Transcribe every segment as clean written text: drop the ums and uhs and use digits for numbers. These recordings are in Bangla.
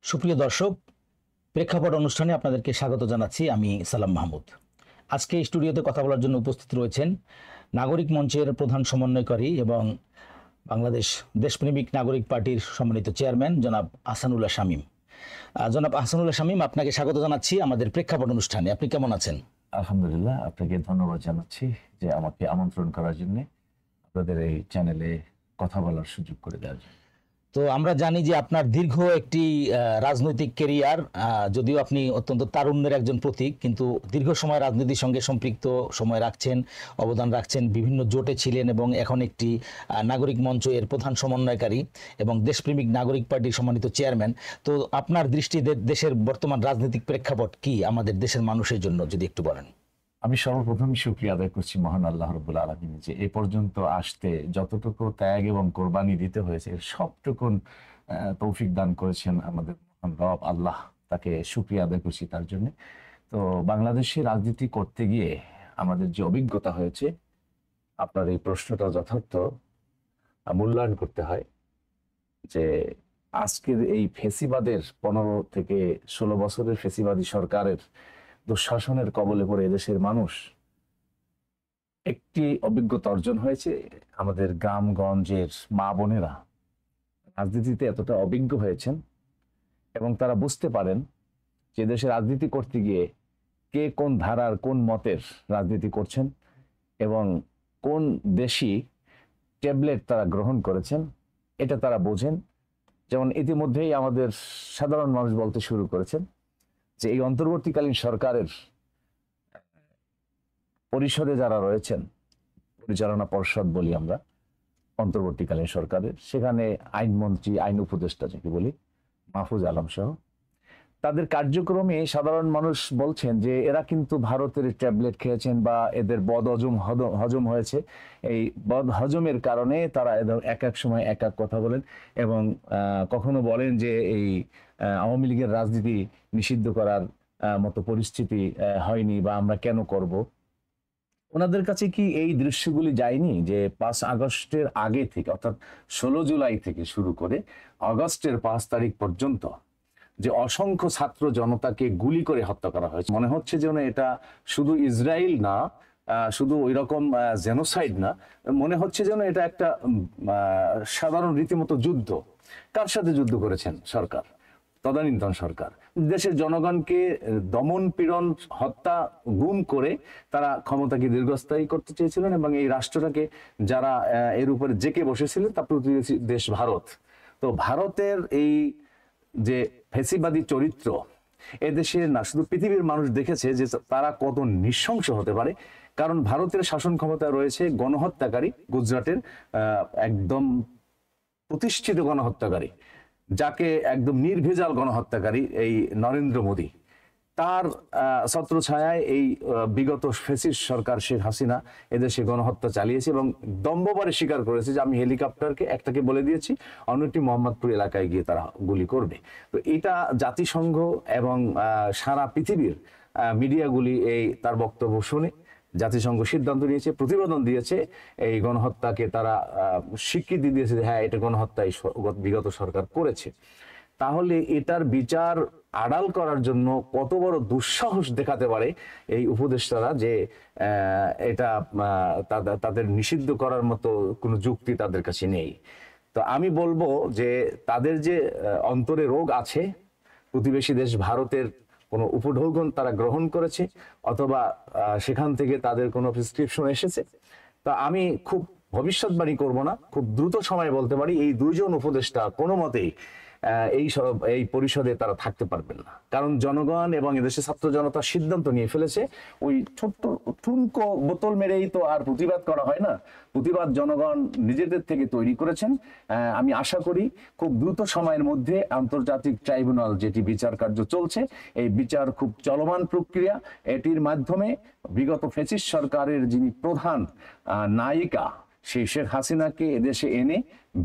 সুপ্রিয় দর্শক, প্রেক্ষাপট অনুষ্ঠানে আপনাদেরকে স্বাগত জানাচ্ছি। আমি সালাম মাহমুদ। আজকে স্টুডিওতে কথা বলার জন্য উপস্থিত রয়েছেন নাগরিক মঞ্চের প্রধান সমন্বয়কারী এবং বাংলাদেশ দেশপ্রেমিক নাগরিক পার্টির সম্মানিত চেয়ারম্যান জনাব আহসানুল্লাহ শামীম। জনাব আহসানুল্লাহ শামীম, আপনাকে স্বাগত জানাচ্ছি আমাদের প্রেক্ষাপট অনুষ্ঠানে। আপনি কেমন আছেন? আলহামদুলিল্লাহ, আপনাকে ধন্যবাদ জানাচ্ছি যে আমাকে আমন্ত্রণ করার জন্য, আপনাদের এই চ্যানেলে কথা বলার সুযোগ করে দেওয়ার জন্য। তো আমরা জানি যে আপনার দীর্ঘ একটি রাজনৈতিক কেরিয়ার, যদিও আপনি অত্যন্ত তারুণ্যের একজন প্রতীক, কিন্তু দীর্ঘ সময় রাজনীতির সঙ্গে সম্পৃক্ত সময় রাখছেন, অবদান রাখছেন, বিভিন্ন জোটে ছিলেন এবং এখন একটি নাগরিক মঞ্চ এর প্রধান সমন্বয়কারী এবং দেশপ্রেমিক নাগরিক পার্টির সম্মানিত চেয়ারম্যান। তো আপনার দৃষ্টিতে দেশের বর্তমান রাজনৈতিক প্রেক্ষাপট কি আমাদের দেশের মানুষের জন্য, যদি একটু বলেন। আমি সর্বপ্রথমই শুকরিয়া আদায় করছি মহান আল্লাহ রাব্বুল আলামিন, যে এ পর্যন্ত আসতে যতটুকু ত্যাগ এবং কোরবানি দিতে হয়েছে এর সবটুকুন তৌফিক দান করেছেন আমাদের মহান রব আল্লাহ, তাকে শুকরিয়া আদায় করছি তার জন্য। তো বাংলাদেশে রাজনীতি করতে গিয়ে আমাদের যে অভিজ্ঞতা হয়েছে, আপনার এই প্রশ্নটা যথার্থ মূল্যায়ন করতে হয় যে আজকের এই ফেসিবাদের 15 থেকে 16 বছরের ফেসিবাদী সরকারের দুঃশাসনের কবলে পড়ে এদেশের মানুষ একটি অভিজ্ঞতা অর্জন হয়েছে। আমাদের গ্রামগঞ্জের মা বোনেরা রাজনীতিতে এতটা অভিজ্ঞ হয়েছেন এবং তারা বুঝতে পারেন যে দেশে রাজনীতি করতে গিয়ে কে কোন ধারার কোন মতের রাজনীতি করছেন এবং কোন দেশি ট্যাবলেট তারা গ্রহণ করেছেন, এটা তারা বোঝেন। যেমন ইতিমধ্যেই আমাদের সাধারণ মানুষ বলতে শুরু করেছেন যে এই অন্তর্বর্তীকালীন সরকারের পরিষদে যারা রয়েছেন, পরিচালনা পর্ষদ বলি আমরা অন্তর্বর্তীকালীন সরকারের, সেখানে আইনমন্ত্রী, আইন উপদেষ্টা যাকে বলি, মাহফুজ আলম সহ তাদের কার্যক্রমে সাধারণ মানুষ বলছেন যে এরা কিন্তু ভারতের ট্যাবলেট খেয়েছেন বা এদের বদ হজম হয়েছে। এই বদ হজমের কারণে তারা এক এক সময় এক এক কথা বলেন এবং কখনো বলেন যে এই আওয়ামী লীগের রাজনীতি নিষিদ্ধ করার মতো পরিস্থিতি হয়নি বা আমরা কেন করব। ওনাদের কাছে কি এই দৃশ্যগুলি যায়নি যে 5 আগস্টের আগে থেকে, অর্থাৎ 16 জুলাই থেকে শুরু করে আগস্টের 5 তারিখ পর্যন্ত যে অসংখ্য ছাত্র জনতাকে গুলি করে হত্যা করা হয়েছে? মনে হচ্ছে যেন এটা শুধু ইসরায়েল না, শুধু ওই রকম জেনোসাইড না, মনে হচ্ছে যেন এটা একটা সাধারণ রীতিমতো যুদ্ধ। কার সাথে যুদ্ধ করেছেন সরকার? তদানীন্তন সরকার দেশের জনগণকে দমন পীড়ন, হত্যা, গুম করে তারা ক্ষমতাকে দীর্ঘস্থায়ী করতে চেয়েছিলেন এবং এই রাষ্ট্রটাকে যারা এর উপরে জেকে বসেছিলেন তা প্রতিবেশী দেশ ভারত। তো ভারতের এই যে ফেসিবাদী চরিত্র এদেশে না শুধু পৃথিবীর মানুষ দেখেছে যে তারা কত নৃশংস হতে পারে। কারণ ভারতের শাসন ক্ষমতা রয়েছে গণহত্যাকারী, গুজরাটের একদম প্রতিষ্ঠিত গণহত্যাকারী, যাকে একদম নির্ভেজাল গণহত্যাকারী এই নরেন্দ্র মোদী, তার ছত্রছায়ায় এই বিগত ফ্যাসিস্ট সরকার শেখ হাসিনা এদেশে গণহত্যা চালিয়েছে এবং দম্ভবারে স্বীকার করেছে যে আমি হেলিকপ্টারকে একটাকে বলে দিয়েছি, অন্যটি মোহাম্মদপুর এলাকায় গিয়ে তারা গুলি করবে। তো এটা জাতিসংঘ এবং সারা পৃথিবীর মিডিয়াগুলি এই তার বক্তব্য শুনে জাতিসংঘ সিদ্ধান্ত নিয়েছে, প্রতিবেদন দিয়েছে, এই গণহত্যাকে তারা স্বীকৃতি দিয়েছে যে হ্যাঁ এটা গণহত্যাই বিগত সরকার করেছে। তাহলে এটার বিচার আড়াল করার জন্য কত বড় দুঃসাহস দেখাতে পারে এই উপদেষ্টারা যে এটা তাদের নিষিদ্ধ করার মতো কোনো যুক্তি তাদের কাছে নেই। তো আমি বলবো যে তাদের যে অন্তরে রোগ আছে, প্রতিবেশী দেশ ভারতের কোনো উপঢৌকন তারা গ্রহণ করেছে অথবা সেখান থেকে তাদের কোনো প্রেসক্রিপশন এসেছে। তা আমি খুব ভবিষ্যৎবাণী করব না, খুব দ্রুত সময়ে বলতে পারি এই দুইজন উপদেষ্টা কোনো মতেই এই পরিষদে তারা থাকতে পারবেন না। কারণ জনগণ এবং এদেশের ছাত্র জনতা সিদ্ধান্ত নিয়ে ফেলেছে। ওই ছোট্ট ঠুনকো বোতল মেরেই তো আর প্রতিবাদ করা হয় না, প্রতিবাদ জনগণ নিজেদের থেকে তৈরি করেছেন। আমি আশা করি খুব দ্রুত সময়ের মধ্যে আন্তর্জাতিক ট্রাইব্যুনাল যেটি বিচার কার্য চলছে, এই বিচার খুব চলমান প্রক্রিয়া, এটির মাধ্যমে বিগত ফ্যাসিস্ট সরকারের যিনি প্রধান নায়িকা সেই শেখ হাসিনাকে এদেশে এনে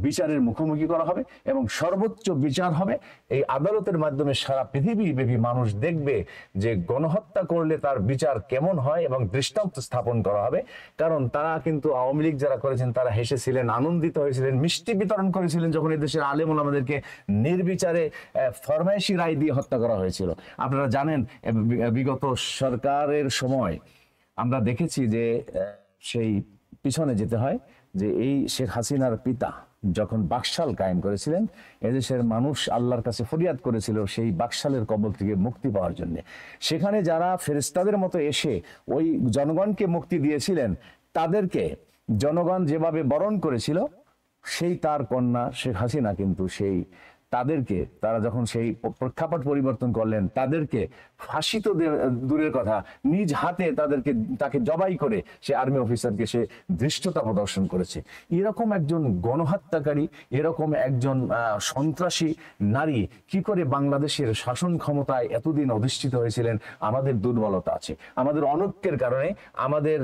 বিচারের মুখোমুখি করা হবে এবং সর্বোচ্চ বিচার হবে। এই আদালতের মাধ্যমে সারা পৃথিবীব্যাপী মানুষ দেখবে যে গণহত্যা করলে তার বিচার কেমন হয় এবং দৃষ্টান্ত স্থাপন করা হবে। কারণ তারা কিন্তু আওয়ামী লীগ যারা করেছেন তারা হেসেছিলেন, আনন্দিত হয়েছিলেন, মিষ্টি বিতরণ করেছিলেন যখন এদেশের আলেম ওলামাদেরকে নির্বিচারে ফরমায়েশি রায় দিয়ে হত্যা করা হয়েছিল। আপনারা জানেন বিগত সরকারের সময় আমরা দেখেছি যে সেই পিছনে যেতে হয় যে এই শেখ হাসিনার পিতা যখন বাকশাল কায়েম করেছিলেন, এদেশের মানুষ আল্লাহর কাছে ফরিয়াদ করেছিল সেই বাকশালের কবল থেকে মুক্তি পাওয়ার জন্য। সেখানে যারা ফেরেশতাদের মতো এসে ওই জনগণকে মুক্তি দিয়েছিলেন, তাদেরকে জনগণ যেভাবে বরণ করেছিল, সেই তার কন্যা শেখ হাসিনা কিন্তু সেই তাদেরকে, তারা যখন সেই প্রেক্ষাপট পরিবর্তন করলেন, তাদেরকে ফাঁসি তো দূরের কথা, নিজ হাতে তাকে জবাই করে সে আর্মি অফিসারকে সে ধৃষ্টতা প্রদর্শন করেছে। এরকম একজন গণহত্যাকারী, এরকম একজন সন্ত্রাসী নারী কি করে বাংলাদেশের শাসন ক্ষমতায় এতদিন অধিষ্ঠিত হয়েছিলেন? আমাদের দুর্বলতা আছে, আমাদের অনৈক্যের কারণে, আমাদের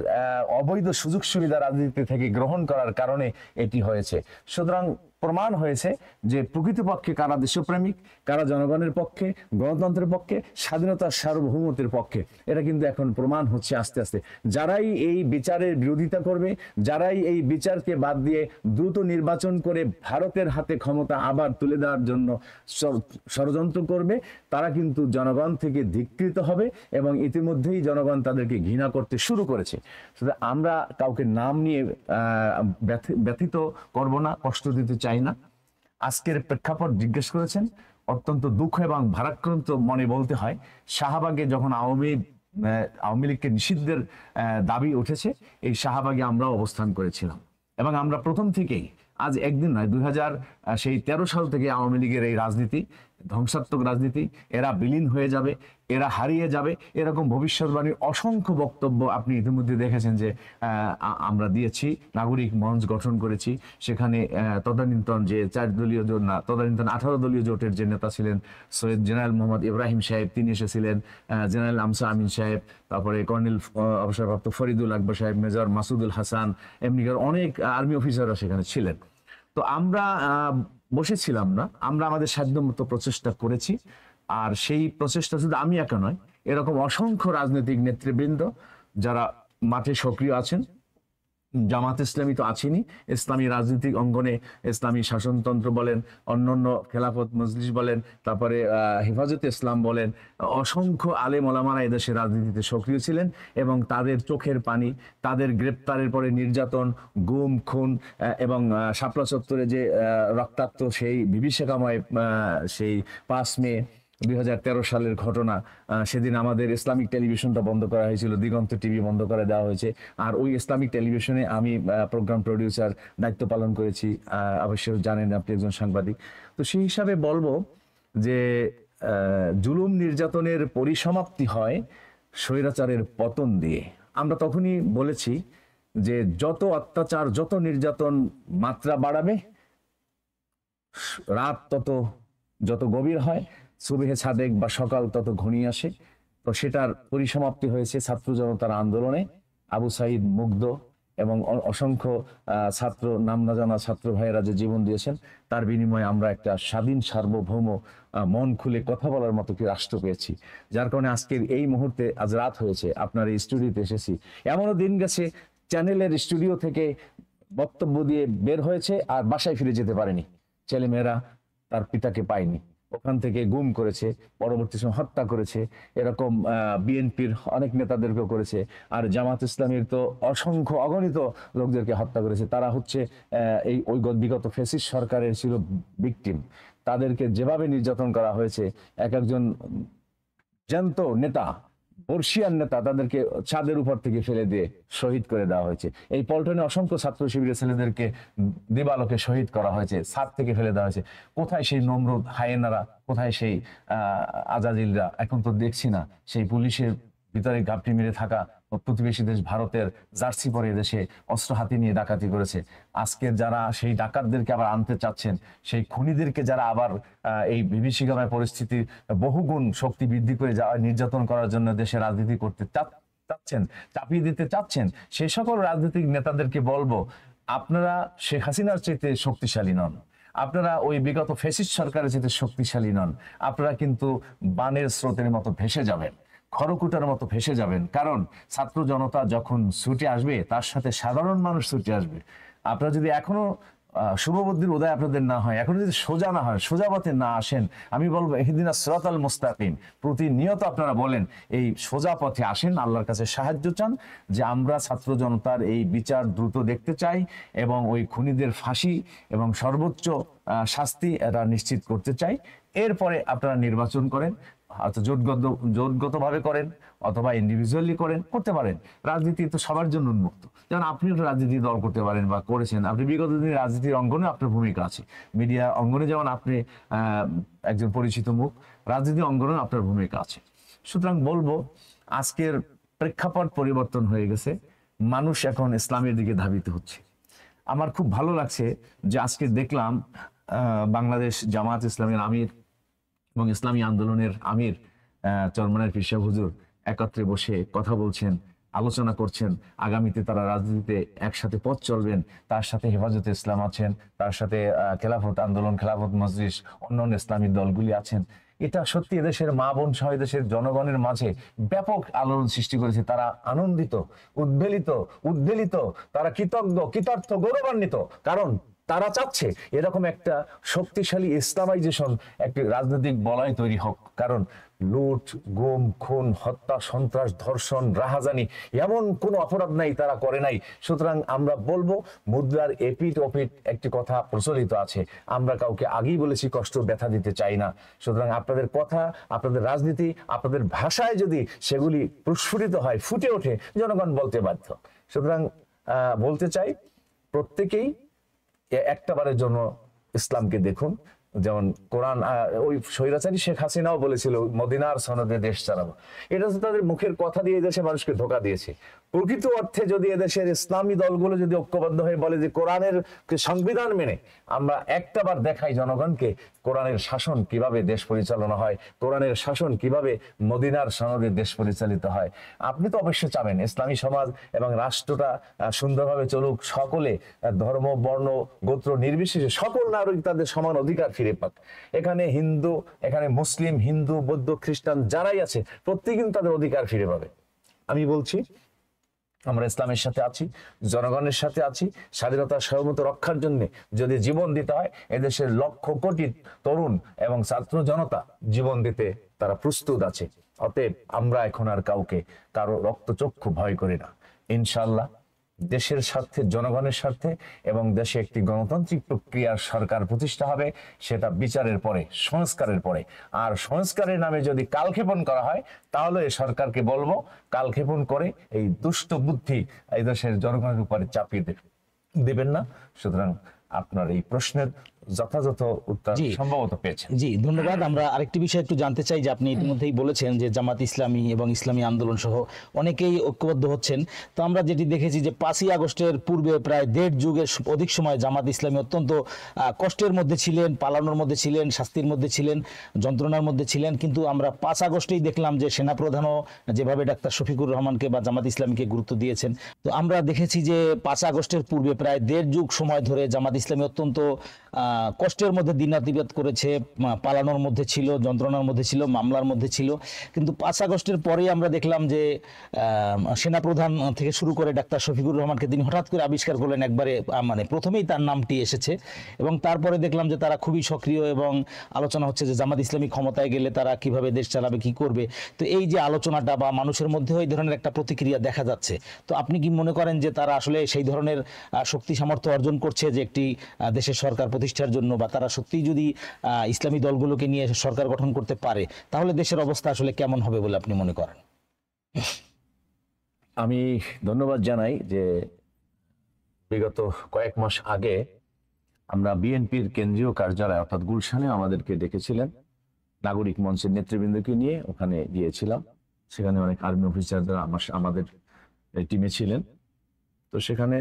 অবৈধ সুযোগ সুবিধা রাজনীতি থেকে গ্রহণ করার কারণে এটি হয়েছে। সুতরাং প্রমাণ হয়েছে যে প্রকৃতপক্ষে কারা দেশপ্রেমিক, কারা জনগণের পক্ষে, গণতন্ত্রের পক্ষে, স্বাধীনতার সার্বভৌমত্বের পক্ষে, এটা কিন্তু এখন প্রমাণ হচ্ছে আস্তে আস্তে। যারাই এই বিচারের বিরোধিতা করবে, যারাই এই বিচারকে বাদ দিয়ে দ্রুত নির্বাচন করে ভারতের হাতে ক্ষমতা আবার তুলে দেওয়ার জন্য ষড়যন্ত্র করবে, তারা কিন্তু জনগণ থেকে ধিক্কৃত হবে এবং ইতিমধ্যেই জনগণ তাদেরকে ঘৃণা করতে শুরু করেছে। আমরা কাউকে নাম নিয়ে ব্যথিত করব না, কষ্ট দিতে চাই না। আজকের প্রেক্ষাপট জিজ্ঞেস করেছেন, অত্যন্ত দুঃখ এবং ভারাক্রান্ত মনে বলতে হয়, শাহবাগে যখন আওয়ামী লীগকে নিষিদ্ধের দাবি উঠেছে, এই শাহবাগে আমরাও অবস্থান করেছিলাম এবং আমরা প্রথম থেকেই, আজ একদিন নয়, 2013 সাল থেকে আওয়ামী লীগের এই রাজনীতি ধ্বংসাত্মক রাজনীতি, এরা বিলীন হয়ে যাবে, এরা হারিয়ে যাবে, এরকম ভবিষ্যৎবাণীর অসংখ্য বক্তব্য আপনি ইতিমধ্যে দেখেছেন যে আমরা দিয়েছি। নাগরিক মঞ্চ গঠন করেছি, সেখানে তদানীন্তন যে 4 দলীয় জোট না, তদানীন্তন 18 দলীয় জোটের যে নেতা ছিলেন সৈয়দ জেনারেল মোহাম্মদ ইব্রাহিম সাহেব, তিনি এসেছিলেন, জেনারেল আমসা আমিন সাহেব, তারপরে কর্নেল অবসরপ্রাপ্ত ফরিদুল আকবর সাহেব, মেজর মাসুদুল হাসান, এমনিকার অনেক আর্মি অফিসাররা সেখানে ছিলেন। তো আমরা বসেছিলাম না, আমরা আমাদের সাধ্যমতো প্রচেষ্টা করেছি। আর সেই প্রচেষ্টা শুধু আমি একা নয়, এরকম অসংখ্য রাজনৈতিক নেতৃবৃন্দ যারা মাঠে সক্রিয় আছেন। জামাত ইসলামী তো আছেনই, ইসলামী রাজনৈতিক অঙ্গনে ইসলামী শাসনতন্ত্র বলেন, অন্যান্য খেলাফত মজলিস বলেন, তারপরে হেফাজতে ইসলাম বলেন, অসংখ্য আলেম ওলামারা এদেশের রাজনীতিতে সক্রিয় ছিলেন এবং তাদের চোখের পানি, তাদের গ্রেপ্তারের পরে নির্যাতন, গুম খুন এবং শাপলা চত্বরে যে রক্তাক্ত সেই বিভীষিকাময় সেই 5 মে 2013 সালের ঘটনা, সেদিন আমাদের ইসলামিক টেলিভিশনটা বন্ধ করা হয়েছিল, দিগন্ত টিভি বন্ধ করে দেওয়া হয়েছে। আর ওই ইসলামিক টেলিভিশনে আমি প্রোগ্রাম প্রডিউসার দায়িত্ব পালন করেছি, অবশ্যই জানেন আপনি একজন সাংবাদিক। তো সেই হিসাবে বলবো যে জুলুম নির্যাতনের পরিসমাপ্তি হয় স্বৈরাচারের পতন দিয়ে। আমরা তখনই বলেছি যে যত অত্যাচার, যত নির্যাতন মাত্রা বাড়াবে, রাত যত গভীর হয়, সুবহে সাদেক বা সকাল তত ঘনিয়ে আসে। তো সেটার পরিসমাপ্তি হয়েছে ছাত্র জনতার আন্দোলনে। আবু সাইদ, মুগ্ধ এবং অসংখ্য ছাত্র, নাম না জানা ছাত্র ভাইয়েরা যে জীবন দিয়েছেন, তার বিনিময়ে আমরা একটা স্বাধীন সার্বভৌম মন খুলে কথা বলার মতো কি রাষ্ট্র পেয়েছি। যার কারণে আজকের এই মুহূর্তে, আজ রাত হয়েছে, আপনার এই স্টুডিওতে এসেছি। এমনও দিন গেছে চ্যানেলের স্টুডিও থেকে বক্তব্য দিয়ে বের হয়েছে আর বাসায় ফিরে যেতে পারেনি, ছেলেমেয়েরা তার পিতাকে পায়নি, ওখান থেকে গুম করেছে, পরবর্তী সময় হত্যা করেছে। এরকম বিএনপির অনেক নেতাদেরকেও করেছে, আর জামাত ইসলামীর তো অসংখ্য অগণিত লোকদেরকে হত্যা করেছে। তারা হচ্ছে ওই বিগত ফ্যাসিস্ট সরকারের ছিল ভিকটিম। তাদেরকে যেভাবে নির্যাতন করা হয়েছে, একজন জ্যান্ত নেতা, বর্ষিয়ান নেতা, তাদেরকে ছাদের উপর থেকে ফেলে দিয়ে শহীদ করে দেওয়া হয়েছে। এই পল্টনে অসংখ্য ছাত্র শিবিরের ছেলেদেরকে দিবালোকে শহীদ করা হয়েছে, ছাদ থেকে ফেলে দেওয়া হয়েছে। কোথায় সেই নমরুদ হায়েনারা, কোথায় সেই আজাজিলরা? এখন তো দেখছি না। সেই পুলিশের ভিতরে গাপটি মেরে থাকা প্রতিবেশী দেশ ভারতের জার্সি পরে দেশে অস্ত্র হাতে নিয়ে ডাকাতি করেছে। আজকের যারা সেই ডাকাতদেরকে আবার আনতে চাচ্ছেন, সেই খুনিদেরকে যারা আবার এই বিভীষিকাময় পরিস্থিতি বহুগুণ শক্তি বৃদ্ধি করে নির্যাতন করার জন্য দেশে রাজনীতি করতে চাচ্ছেন, চাপিয়ে দিতে চাচ্ছেন, সেই সকল রাজনৈতিক নেতাদেরকে বলবো, আপনারা শেখ হাসিনার চাইতে শক্তিশালী নন, আপনারা ওই বিগত ফ্যাসিস্ট সরকারের চাইতে শক্তিশালী নন। আপনারা কিন্তু বানের স্রোতের মতো ভেসে যাবেন, খড়কুটার মতো ভেসে যাবেন। কারণ ছাত্র জনতা যখন ছুটে আসবে তার সাথে সাধারণ মানুষ ছুটে আসবে। আপনারা যদি এখনো শুভবুদ্ধির উদয় আপনাদের না হয়, এখন যদি সোজা না হয়, সোজা পথে না আসেন, আমি বলবো ইহদিনাস সিরাতাল মুস্তাকিম প্রতিনিয়ত আপনারা বলেন এই সোজা পথে আসেন, আল্লাহর কাছে সাহায্য চান যে আমরা ছাত্র জনতার এই বিচার দ্রুত দেখতে চাই এবং ওই খুনিদের ফাঁসি এবং সর্বোচ্চ শাস্তি এটা নিশ্চিত করতে চাই। এরপরে আপনারা নির্বাচন করেন, হয়তো জোটগতভাবে করেন অথবা ইন্ডিভিজুয়ালি করেন, করতে পারেন। রাজনীতি তো সবার জন্য উন্মুক্ত। যেমন আপনি একটা রাজনীতি দল করতে পারেন বা করেছেন, আপনি বিগত দিনে রাজনীতির অঙ্গনে আপনার ভূমিকা আছে, মিডিয়া অঙ্গনে যেমন আপনি একজন পরিচিত মুখ, রাজনীতি অঙ্গনে আপনার ভূমিকা আছে। সুতরাং বলবো আজকের প্রেক্ষাপট পরিবর্তন হয়ে গেছে, মানুষ এখন ইসলামের দিকে ধাবিত হচ্ছে। আমার খুব ভালো লাগছে যে আজকে দেখলাম বাংলাদেশ জামাত ইসলামের আমির এবং ইসলামী আন্দোলনের আমির চরমনায়ের পীর সাহেব হুজুর একত্রে বসে কথা বলছেন, আলোচনা করছেন। আগামীতে তারা রাজনীতিতে একসাথে পথ চলবেন। তার সাথে হেফাজতে ইসলাম আছেন, তার সাথে খেলাফত আন্দোলন, খেলাফত মজলিস, অন্যান্য ইসলামী দলগুলি আছেন। এটা সত্যি এদেশের মা বোন সহ এদেশের জনগণের মাঝে ব্যাপক আলোড়ন সৃষ্টি করেছে। তারা আনন্দিত, উদ্বেলিত, তারা কৃতজ্ঞ, কৃতার্থ, গৌরবান্বিত। কারণ তারা চাচ্ছে এরকম একটা শক্তিশালী ইসলামাইজেশন একটি রাজনৈতিক বলয় তৈরি হোক। কারণ লুট, গুম, খুন, হত্যা, সন্ত্রাস, ধর্ষণ, রাহাজানি এমন কোনো অপরাধ নাই তারা করে নাই। সুতরাং আমরা বলবো মুদ্রার এপিঠ ওপিঠ একটি কথা প্রচলিত আছে, আমরা কাউকে আগেই বলেছি কষ্ট ব্যথা দিতে চাই না। সুতরাং আপনাদের কথা, আপনাদের রাজনীতি, আপনাদের ভাষায় যদি সেগুলি প্রস্ফুটিত হয়, ফুটে ওঠে, জনগণ বলতে বাধ্য। সুতরাং বলতে চাই প্রত্যেকেই একটাবারের জন্য ইসলামকে দেখুন। যেমন কোরআন, ওই স্বৈরাচারী শেখ হাসিনাও বলেছিল মদিনার সনদে দেশ চালাবো। এটা তো তাদের মুখের কথা দিয়ে এদেশে মানুষকে ধোঁকা দিয়েছে। প্রকৃত অর্থে যদি এদেশের ইসলামী দলগুলো যদি ঐক্যবদ্ধ হয়ে বলে যে কোরআনের সংবিধান মেনে আমরা একটাবার দেখাই জনগণকে কোরআনের শাসন কিভাবে দেশ পরিচালনা হয়, কোরআনের শাসন কিভাবে মদিনার সনদে দেশ পরিচালিত হয়। আপনি তো অবশ্যই চাবেন ইসলামী সমাজ এবং রাষ্ট্রটা সুন্দরভাবে চলুক, সকলে ধর্ম, বর্ণ, গোত্র নির্বিশেষে সকল নাগরিক তাদের সমান অধিকার ফিরে পাক। এখানে হিন্দু, এখানে মুসলিম, হিন্দু, বৌদ্ধ, খ্রিস্টান যারাই আছে প্রত্যেকে কিন্তু তাদের অধিকার ফিরে পাবে। আমি বলছি আমরা ইসলামের সাথে আছি, জনগণের সাথে আছি। স্বাধীনতার সার্বভৌমত্ব রক্ষার জন্য যদি জীবন দিতে হয়, এদেশের লক্ষ কোটি তরুণ এবং ছাত্র জনতা জীবন দিতে তারা প্রস্তুত আছে। অতএব আমরা এখন আর কাউকে কারো রক্তচক্ষু ভয় করি না। ইনশাআল্লাহ দেশের স্বার্থে, জনগণের স্বার্থে এবং দেশে একটি গণতান্ত্রিক প্রক্রিয়ার সরকার প্রতিষ্ঠা হবে, সেটা বিচারের পরে, সংস্কারের পরে। আর সংস্কারের নামে যদি কালক্ষেপণ করা হয় তাহলে এই সরকারকে বলবো কালক্ষেপণ করে এই দুষ্ট বুদ্ধি এই দেশের জনগণের উপরে চাপিয়ে দেবেন না। সুতরাং আপনার এই প্রশ্নের যথাযথ উত্তর সম্ভবত পেয়েছেন। জি, ধন্যবাদ। আমরা আরেকটি বিষয় একটু জানতে চাই যে আপনি ইতিমধ্যেই বলেছেন যে জামাত ইসলামী এবং ইসলামী আন্দোলন সহ অনেকেই ঐক্যবদ্ধ হচ্ছেন। তো আমরা যেটি দেখেছি যে 5ই আগস্টের পূর্বে প্রায় 1.5 যুগের অধিক সময় জামাত ইসলামী অত্যন্ত কষ্টের মধ্যে ছিলেন, পালানোর মধ্যে ছিলেন, শাস্তির মধ্যে ছিলেন, যন্ত্রণার মধ্যে ছিলেন। কিন্তু আমরা 5 আগস্টেই দেখলাম যে সেনাপ্রধানও যেভাবে ডাক্তার শফিকুর রহমানকে বা জামাত ইসলামীকে গুরুত্ব দিয়েছেন। তো আমরা দেখেছি যে 5 আগস্টের পূর্বে প্রায় 1.5 যুগ সময় ধরে জামাত ইসলামী অত্যন্ত কষ্টের মধ্যে দিনাতিপাত করেছে, পালানোর মধ্যে ছিল, যন্ত্রণার মধ্যে ছিল, মামলার মধ্যে ছিল। কিন্তু 5 আগস্টের পরেই আমরা দেখলাম যে সেনাপ্রধান থেকে শুরু করে ডাক্তার শফিকুর রহমানকে তিনি হঠাৎ করে আবিষ্কার করলেন, একবারে মানে প্রথমেই তার নামটি এসেছে। এবং তারপরে দেখলাম যে তারা খুবই সক্রিয় এবং আলোচনা হচ্ছে যে জামাত ইসলামী ক্ষমতায় গেলে তারা কিভাবে দেশ চালাবে, কি করবে। তো এই যে আলোচনাটা বা মানুষের মধ্যেও এই ধরনের একটা প্রতিক্রিয়া দেখা যাচ্ছে। তো আপনি কি মনে করেন যে তারা আসলে সেই ধরনের শক্তি সামর্থ্য অর্জন করছে যে একটি দেশের সরকার প্রতিষ্ঠার জন্য, বা তারা সত্যিই যদি ইসলামী দলগুলোকে নিয়ে সরকার গঠন করতে পারে তাহলে দেশের অবস্থা আসলে কেমন হবে বলে আপনি মনে করেন? আমি ধন্যবাদ জানাই যে বিগত কয়েক মাস আগে আমরা বিএনপির কেন্দ্রীয় কার্যালয় অর্থাৎ গুলশানে আমাদেরকে ডেকেছিলেন, নাগরিক মঞ্চের নেতৃবৃন্দকে নিয়ে ওখানে গিয়েছিলাম। সেখানে অনেক আর্মি অফিসাররা আমাদের টিমে ছিলেন। তো সেখানে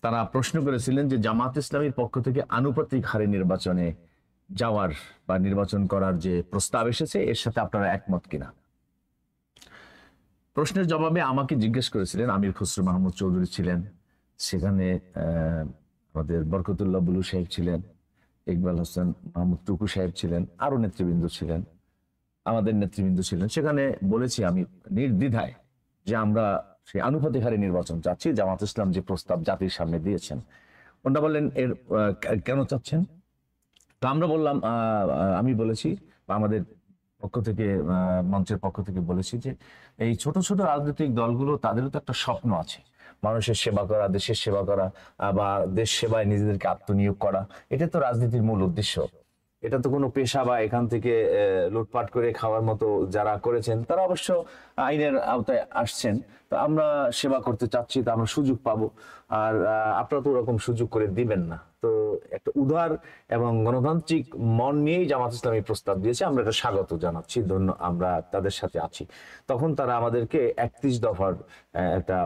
তারা প্রশ্ন করেছিলেন যে জামাত ইসলামীর পক্ষ থেকে আনুপাতিক হারে নির্বাচনে যাওয়ার বা নির্বাচন করার যে প্রস্তাব এসেছে এর সাথে আপনারা একমত কিনা। প্রশ্নের জবাবে আমাকে জিজ্ঞেস করেছিলেন, আমির খসরু মাহমুদ চৌধুরী ছিলেন, সেখানে আমাদের বরকতুল্লাহ বুলু সাহেব ছিলেন, ইকবাল হোসেন মাহমুদ টুকু সাহেব ছিলেন, আরো নেতৃবৃন্দ ছিলেন, আমাদের নেতৃবৃন্দ ছিলেন। সেখানে বলেছি আমি নির্দ্বিধায় যে আমরা সেই আনুপাতিক হারে নির্বাচন চাচ্ছি। জামাত ইসলাম যে প্রস্তাব জাতির সামনে দিয়েছেন, ওনারা বললেন এর কেন চাচ্ছেন? তো আমরা বললাম, আমি বলেছি বা আমাদের পক্ষ থেকে মঞ্চের পক্ষ থেকে বলেছি যে এই ছোট ছোট রাজনৈতিক দলগুলো তাদেরও তো একটা স্বপ্ন আছে, মানুষের সেবা করা, দেশের সেবা করা, বা দেশ সেবায় নিজেদেরকে আত্মনিয়োগ করা। এটা তো রাজনীতির মূল উদ্দেশ্য। এটা তো কোনো পেশা বা এখান থেকে লুটপাট করে খাওয়ার মতো যারা করেছেন তারা অবশ্য আইনের আওতায় আসছেন। তো আমরা সেবা করতে চাচ্ছি, তো আমরা সুযোগ পাবো, আর আপনারা তো ওরকম সুযোগ করে দিবেন না। তো একটা উদার এবং গণতান্ত্রিক মন নিয়েই জামাত ইসলামী প্রস্তাব দিয়েছে, আমরা এটা স্বাগত জানাচ্ছি, আমরা তাদের সাথে আছি। তখন তারা আমাদেরকে 31 দফার একটা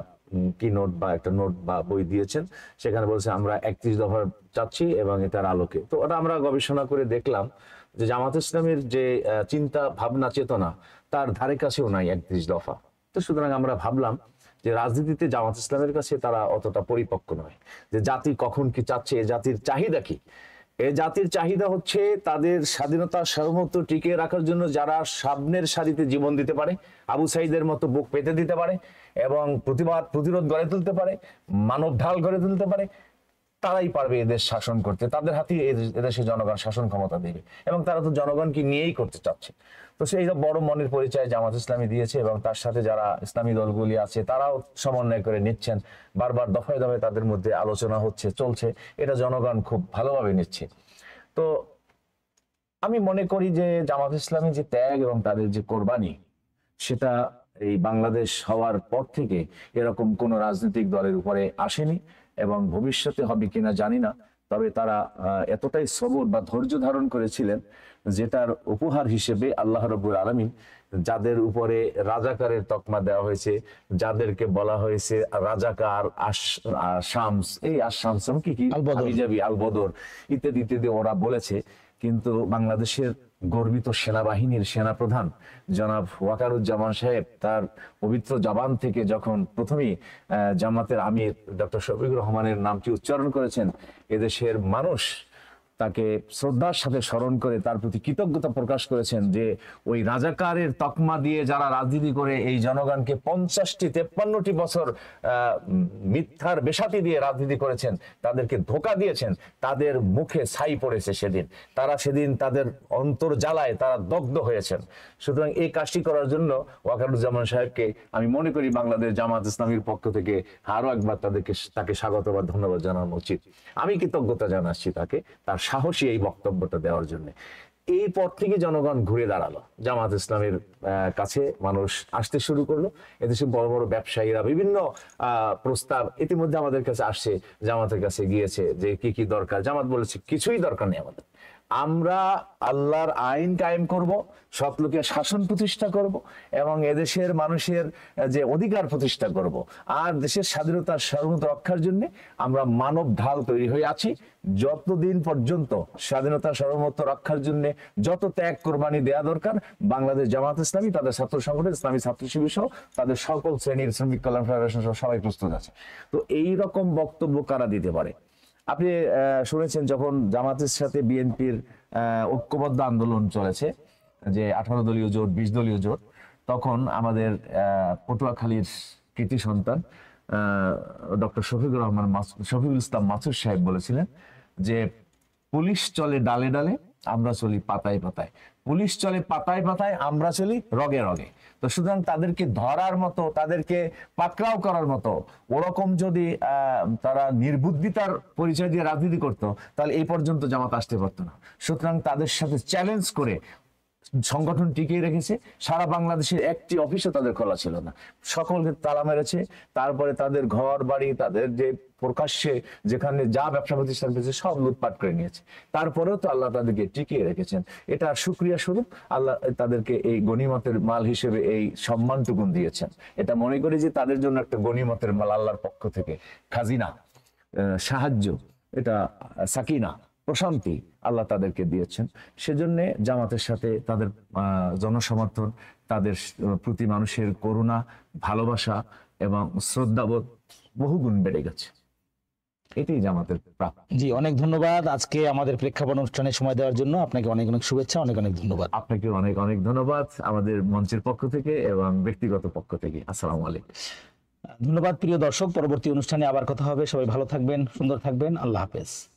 কি নোট বা একটা নোট বা বই দিয়েছেন, সেখানে বলছে আমরা 31 দফার চাচ্ছি এবং এটার আলোকে। তো ওটা আমরা গবেষণা করে দেখলাম যে জামাত ইসলামের যে চিন্তা ভাবনা চেতনা তার ধারে কাছেও নাই 31 দফা। তো সুতরাং আমরা ভাবলাম যে রাজনীতিতে জামাত ইসলামের কাছে তারা অতটা পরিপক্ক নয়, যে জাতি কখন কি চাচ্ছে, এ জাতির চাহিদা কি। এ জাতির চাহিদা হচ্ছে তাদের স্বাধীনতা সার্বভৌমত্ব টিকিয়ে রাখার জন্য যারা সামনের সারিতে জীবন দিতে পারে, আবু সাইদের মতো বুক পেতে দিতে পারে এবং প্রতিবাদ প্রতিরোধ গড়ে তুলতে পারে, মানব ঢাল গড়ে তুলতে পারে, তারাই পারবে এদেশ শাসন করতে। তাদের হাতেই এদেশে জনগণ শাসন ক্ষমতা দেবে এবং তারা তো জনগণকে নিয়েই করতে চাচ্ছে। তো সেই বড় মনের পরিচয় জামাত ইসলামী দিয়েছে এবং তার সাথে যারা ইসলামী দলগুলি আছে তারাও সমন্বয় করে নিচ্ছেন। বারবার দফায় দফায় তাদের মধ্যে আলোচনা হচ্ছে, চলছে, এটা জনগণ খুব ভালোভাবে নিচ্ছে। তো আমি মনে করি যে জামাত ইসলামী যে ত্যাগ এবং তাদের যে কোরবানি, সেটা এই বাংলাদেশ হওয়ার পর থেকে এরকম কোন রাজনৈতিক দলের উপরে আসেনি এবং ভবিষ্যতে হবে কিনা জানি না। তবে তারা এতটাই সবর বা ধৈর্য ধারণ করেছিলেন, যেটার উপহার হিসেবে আল্লাহ রাব্বুল আলামিন যাদের উপরে রাজাকারের তকমা দেওয়া হয়েছে, যাদেরকে বলা হয়েছে রাজাকার, শামস, এই শামস কি কি হাবিজাবি, আল বদর ইত্যাদি ইত্যাদি ওরা বলেছে। কিন্তু বাংলাদেশের গর্বিত সেনাবাহিনীর সেনাপ্রধান জনাব ওয়াকারুজ্জামান সাহেব তার পবিত্র জবান থেকে যখন প্রথমেই জামাতের আমির ডক্টর শফিকুর রহমানের নামটি উচ্চারণ করেছেন, এদেশের মানুষ তাকে শ্রদ্ধার সাথে স্মরণ করে তার প্রতি কৃতজ্ঞতা প্রকাশ করেছেন যে ওই রাজাকারের তকমা দিয়ে যারা রাজনীতি করে এই জনগণকে 50-53 বছর মিথ্যার বেশাতি দিয়ে রাজনীতি করেছেন, তাদেরকে ধোঁকা দিয়েছেন, তাদের মুখে ছাই পড়েছে সেদিন, তারা সেদিন তাদের অন্তর জ্বালায় তারা দগ্ধ হয়েছেন। সুতরাং এই কাজটি করার জন্য ওয়াকারুজ্জামান সাহেবকে আমি মনে করি বাংলাদেশ জামাত ইসলামীর পক্ষ থেকে আরো একবার তাকে স্বাগত বা ধন্যবাদ জানানো উচিত। আমি কৃতজ্ঞতা জানাচ্ছি তাকে তার সাহসী এই বক্তব্যটা দেওয়ার জন্য। এই পর থেকে জনগণ ঘুরে দাঁড়ালো, জামাত ইসলামের কাছে মানুষ আসতে শুরু করলো। এদেশে বড় বড় ব্যবসায়ীরা বিভিন্ন প্রস্তাব ইতিমধ্যে আমাদের কাছে আসছে, জামাতের কাছে গিয়েছে যে কি কি দরকার। জামাত বলেছে কিছুই দরকার নেই আমাদের, আমরা আল্লাহর আইন কায়েম করব, সৎ লোকের শাসন প্রতিষ্ঠা করব এবং এদেশের মানুষের যে অধিকার প্রতিষ্ঠা করব, আর দেশের স্বাধীনতার সার্বভৌমত্ব রক্ষার জন্য আমরা মানব ঢাল তৈরি হয়ে আছি। যতদিন পর্যন্ত স্বাধীনতার সার্বভৌমত্ব রক্ষার জন্য যত ত্যাগ কোরবানি দেওয়া দরকার, বাংলাদেশ জামাত ইসলামী, তাদের ছাত্র সংগঠন, ইসলামী ছাত্র শিবির সহ তাদের সকল শ্রেণীর শ্রমিক কল্যাণ ফেডারেশন সহ সবাই প্রস্তুত আছে। তো এই রকম বক্তব্য কারা দিতে পারে? আপনি শুনেছেন যখন জামাতের সাথে বিএনপির ঐক্যবদ্ধ আন্দোলন চলেছে, যে 18 দলীয় জোট, 20 দলীয় জোট, তখন আমাদের পটুয়াখালীর কৃতি সন্তান ডক্টর শফিকুল ইসলাম মাসুদ সাহেব বলেছিলেন যে পুলিশ চলে ডালে ডালে, আমরা চলি পাতায় পাতায়, পুলিশ চলে পাতায় পাতায়, আমরা চলি রগে রগে। তো সুতরাং তাদেরকে ধরার মতো, তাদেরকে পাকড়াও করার মতো ওরকম যদি তারা নির্বুদ্ধিতার পরিচয় দিয়ে রাজনীতি করতো, তাহলে এই পর্যন্ত জামাত আসতে পারতো না। সুতরাং তাদের সাথে চ্যালেঞ্জ করে সংগঠন টিকিয়ে রেখেছে। সারা বাংলাদেশের একটি অফিসও তাদের খোলা ছিল না, সকলকে তালা মেরেছে। তারপরে তাদের ঘর বাড়ি, তাদের যে প্রকাশ্যে যেখানে যা ব্যবসা প্রতিষ্ঠান পেয়েছে সব লুটপাট করে নিয়েছে। তারপরেও তো আল্লাহ তাদেরকে টিকিয়ে রেখেছেন। এটা শুকরিয়া স্বরূপ আল্লাহ তাদেরকে এই গনিমতের মাল হিসেবে এই সম্মানটুকুন দিয়েছেন। এটা মনে করি যে তাদের জন্য একটা গনিমতের মাল আল্লাহর পক্ষ থেকে, খাজিনা, সাহায্য, এটা সাকিনা, প্রশান্তি আল্লাহ তাদেরকে দিয়েছেন। সেজন্য জামাতের সাথে তাদের জনসমর্থন, তাদের প্রতি মানুষের করুণা, ভালোবাসা এবং শ্রদ্ধাবোধ বহুগুণ বেড়ে গেছে। এটাই জামাতের প্রাপ্য। জি, অনেক ধন্যবাদ আজকে আমাদের প্রেক্ষাপট অনুষ্ঠানে সময় দেওয়ার জন্য। আপনাকে অনেক অনেক শুভেচ্ছা, অনেক অনেক ধন্যবাদ। আপনাকে অনেক অনেক ধন্যবাদ আমাদের মঞ্চের পক্ষ থেকে এবং ব্যক্তিগত পক্ষ থেকে। আসসালামু আলাইকুম। ধন্যবাদ প্রিয় দর্শক, পরবর্তী অনুষ্ঠানে আবার কথা হবে। সবাই ভালো থাকবেন, সুন্দর থাকবেন। আল্লাহ হাফেজ।